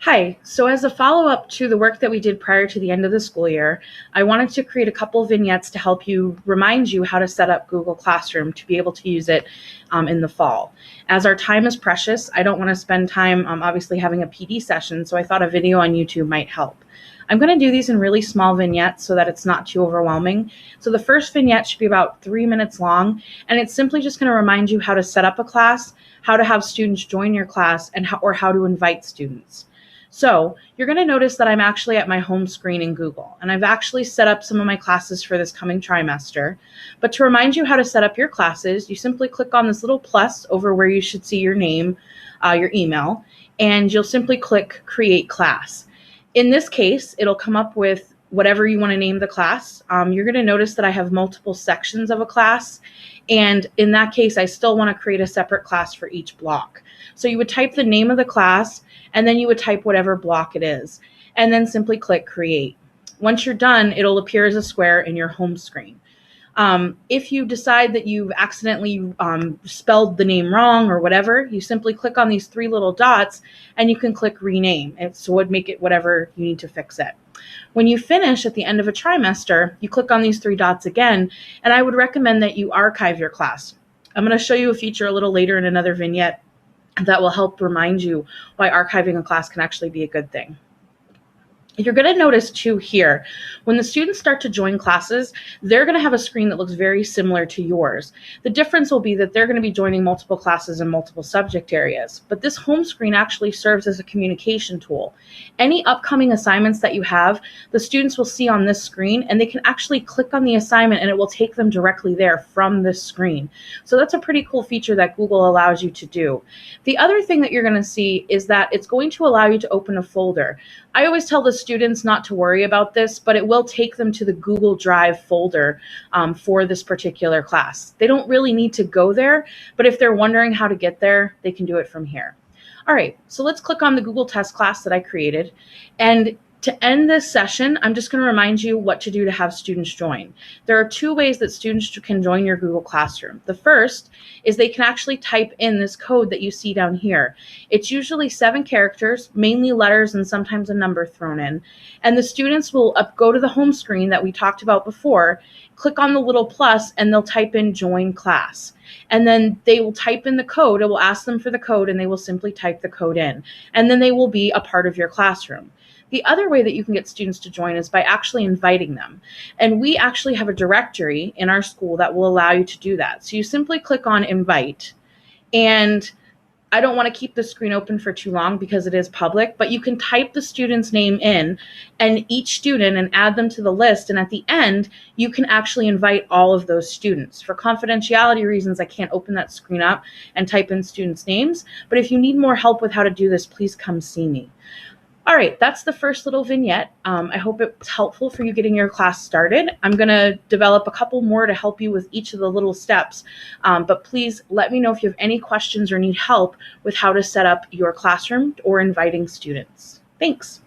Hi, so as a follow-up to the work that we did prior to the end of the school year, I wanted to create a couple vignettes to help you remind you how to set up Google Classroom to be able to use it in the fall. As our time is precious, I don't want to spend time obviously having a PD session, so I thought a video on YouTube might help. I'm going to do these in really small vignettes so that it's not too overwhelming. So the first vignette should be about 3 minutes long, and it's simply just going to remind you how to set up a class, how to have students join your class, and how to invite students. So you're going to notice that I'm actually at my home screen in Google, and I've actually set up some of my classes for this coming trimester. But to remind you how to set up your classes, you simply click on this little plus over where you should see your name, your email, and you'll simply click Create Class. In this case, it'll come up with whatever you want to name the class. You're going to notice that I have multiple sections of a class, and in that case, I still want to create a separate class for each block. So you would type the name of the class, and then you would type whatever block it is, and then simply click Create. Once you're done, it'll appear as a square in your home screen. If you decide that you've accidentally spelled the name wrong or whatever, you simply click on these three little dots and you can click Rename. So it would make it whatever you need to fix it. When you finish at the end of a trimester, you click on these three dots again, and I would recommend that you archive your class. I'm going to show you a feature a little later in another vignette that will help remind you why archiving a class can actually be a good thing. You're going to notice too here, when the students start to join classes, they're going to have a screen that looks very similar to yours. The difference will be that they're going to be joining multiple classes in multiple subject areas, but this home screen actually serves as a communication tool. Any upcoming assignments that you have, the students will see on this screen, and they can actually click on the assignment and it will take them directly there from this screen. So that's a pretty cool feature that Google allows you to do. The other thing that you're going to see is that it's going to allow you to open a folder. I always tell the students not to worry about this, but it will take them to the Google Drive folder for this particular class. They don't really need to go there, but if they're wondering how to get there, they can do it from here. All right, so let's click on the Google test class that I created. And to end this session, I'm just going to remind you what to do to have students join. There are two ways that students can join your Google Classroom. The first is they can actually type in this code that you see down here. It's usually 7 characters, mainly letters and sometimes a number thrown in. And the students will go to the home screen that we talked about before, click on the little plus, and they'll type in join class. And then they will type in the code. It will ask them for the code, and they will simply type the code in. And then they will be a part of your classroom. The other way that you can get students to join is by actually inviting them. And we actually have a directory in our school that will allow you to do that. So you simply click on invite, and I don't want to keep the screen open for too long because it is public, but you can type the student's name in and each student and add them to the list. And at the end, you can actually invite all of those students. For confidentiality reasons, I can't open that screen up and type in students' names. But if you need more help with how to do this, please come see me. All right, that's the first little vignette. I hope it was helpful for you getting your class started. I'm going to develop a couple more to help you with each of the little steps, but please let me know if you have any questions or need help with how to set up your classroom or inviting students. Thanks.